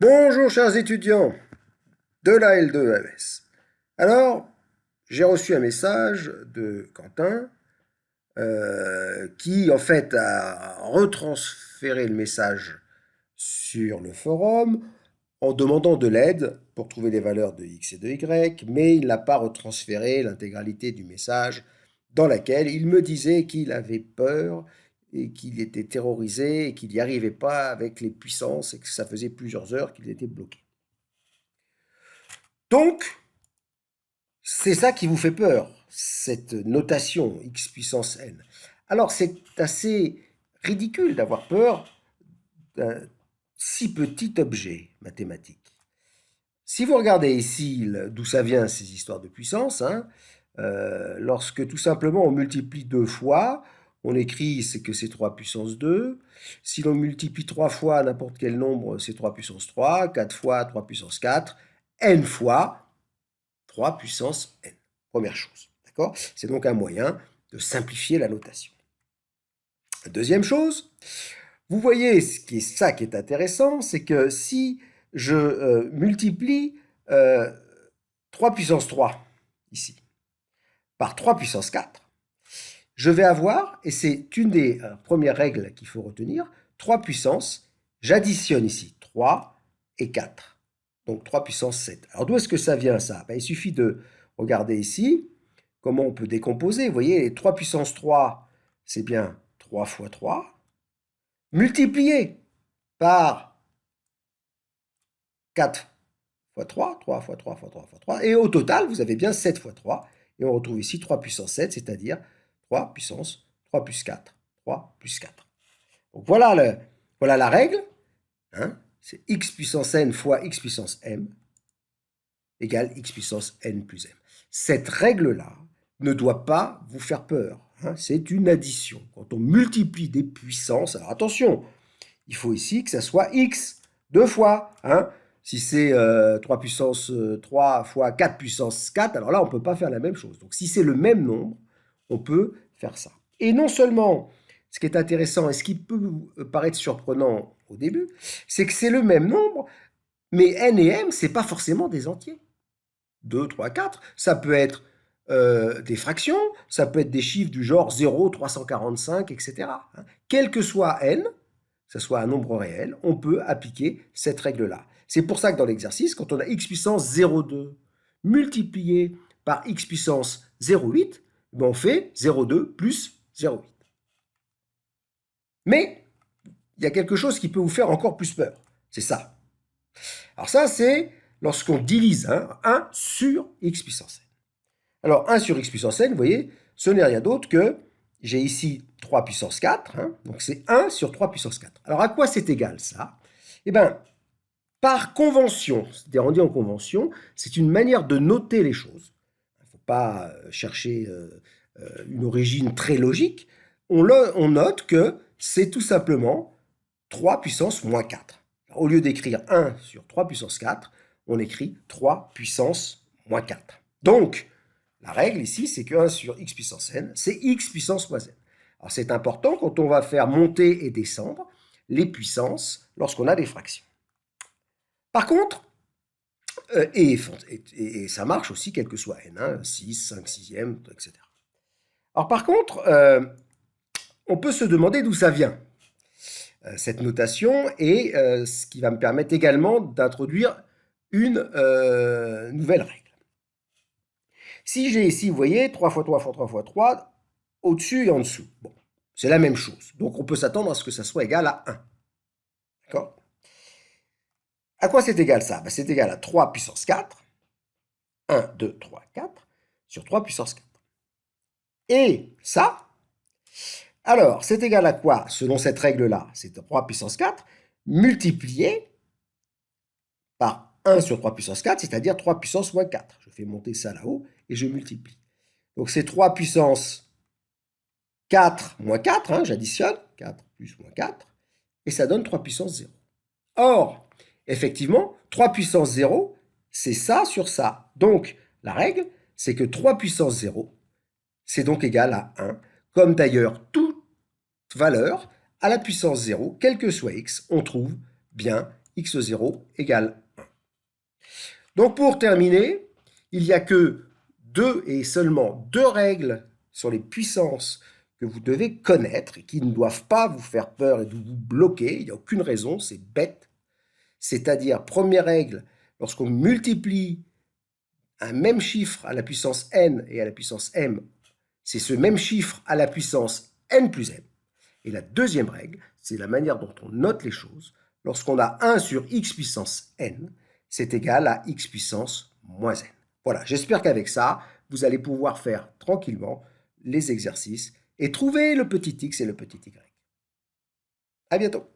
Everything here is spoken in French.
Bonjour chers étudiants de la L2ES. Alors, j'ai reçu un message de Quentin qui en fait a retransféré le message sur le forum en demandant de l'aide pour trouver les valeurs de x et de y, mais il n'a pas retransféré l'intégralité du message dans laquelle il me disait qu'il avait peur et qu'il était terrorisé et qu'il n'y arrivait pas avec les puissances et que ça faisait plusieurs heures qu'il était bloqué. Donc, c'est ça qui vous fait peur, cette notation x puissance n. Alors, c'est assez ridicule d'avoir peur d'un si petit objet mathématique. Si vous regardez ici d'où ça vient ces histoires de puissance, lorsque tout simplement on multiplie deux fois, on écrit que c'est 3 puissance 2. Si l'on multiplie 3 fois n'importe quel nombre, c'est 3 puissance 3, 4 fois 3 puissance 4, n fois 3 puissance n. Première chose, d'accord? C'est donc un moyen de simplifier la notation. Deuxième chose, vous voyez, ça qui est intéressant, c'est que si je multiplie 3 puissance 3, ici, par 3 puissance 4, je vais avoir, et c'est une des premières règles qu'il faut retenir, 3 puissances, j'additionne ici 3 et 4, donc 3 puissance 7. Alors d'où est-ce que ça vient ça? Il suffit de regarder ici comment on peut décomposer. Vous voyez, les 3 puissance 3, c'est bien 3 fois 3, multiplié par 4 fois 3, 3 fois 3 fois 3 fois 3, et au total, vous avez bien 7 fois 3, et on retrouve ici 3 puissance 7, c'est-à-dire 3 puissance 3 plus 4, 3 plus 4. Donc voilà, voilà la règle, hein, c'est x puissance n fois x puissance m égale x puissance n plus m. Cette règle-là ne doit pas vous faire peur, hein, c'est une addition. Quand on multiplie des puissances, alors attention, il faut ici que ça soit x deux fois, hein. Si c'est 3 puissance 3 fois 4 puissance 4, alors là, on ne peut pas faire la même chose. Donc, si c'est le même nombre, on peut faire ça. Et non seulement, ce qui est intéressant et ce qui peut vous paraître surprenant au début, c'est que c'est le même nombre, mais n et m, ce n'est pas forcément des entiers. 2, 3, 4, ça peut être des fractions, ça peut être des chiffres du genre 0, 345, etc. Quel que soit n, que ce soit un nombre réel, on peut appliquer cette règle-là. C'est pour ça que dans l'exercice, quand on a x puissance 0,2 multiplié par x puissance 0,8, on fait 0,2 plus 0,8. Mais il y a quelque chose qui peut vous faire encore plus peur. C'est ça. Alors ça, c'est lorsqu'on divise 1 sur x puissance n. Alors 1 sur x puissance n, vous voyez, ce n'est rien d'autre que, j'ai ici 3 puissance 4, donc c'est 1 sur 3 puissance 4. Alors à quoi c'est égal ça? Eh bien, par convention, c'est-à-dire on dit en convention, c'est une manière de noter les choses. Il ne faut pas chercher une origine très logique. On note que c'est tout simplement 3 puissance moins 4. Alors, au lieu d'écrire 1 sur 3 puissance 4, on écrit 3 puissance moins 4. Donc, la règle ici, c'est que 1 sur x puissance n, c'est x puissance moins n. Alors c'est important quand on va faire monter et descendre les puissances lorsqu'on a des fractions. Par contre, et ça marche aussi quel que soit n, 6, 5 sixièmes, etc. Alors par contre, on peut se demander d'où ça vient, cette notation, et ce qui va me permettre également d'introduire une nouvelle règle. Si j'ai ici, vous voyez, 3 fois 3 fois 3 fois 3, au-dessus et en dessous. Bon, c'est la même chose. Donc on peut s'attendre à ce que ça soit égal à 1. D'accord? À quoi c'est égal ça? C'est égal à 3 puissance 4. 1, 2, 3, 4 sur 3 puissance 4. Et ça, alors, c'est égal à quoi selon cette règle-là? C'est 3 puissance 4 multiplié par 1 sur 3 puissance 4, c'est-à-dire 3 puissance moins 4. Je fais monter ça là-haut et je multiplie. Donc c'est 3 puissance 4 moins 4, j'additionne, 4 plus moins 4, et ça donne 3 puissance 0. Or, effectivement, 3 puissance 0, c'est ça sur ça. Donc, la règle, c'est que 3 puissance 0, c'est donc égal à 1, comme d'ailleurs toute valeur à la puissance 0, quel que soit x, on trouve bien x0 égale 1. Donc pour terminer, il n'y a que deux et seulement deux règles sur les puissances que vous devez connaître et qui ne doivent pas vous faire peur et vous bloquer. Il n'y a aucune raison, c'est bête. C'est-à-dire, première règle, lorsqu'on multiplie un même chiffre à la puissance n et à la puissance m, c'est ce même chiffre à la puissance n plus m. Et la deuxième règle, c'est la manière dont on note les choses. Lorsqu'on a 1 sur x puissance n, c'est égal à x puissance moins n. Voilà, j'espère qu'avec ça, vous allez pouvoir faire tranquillement les exercices et trouver le petit x et le petit y. À bientôt.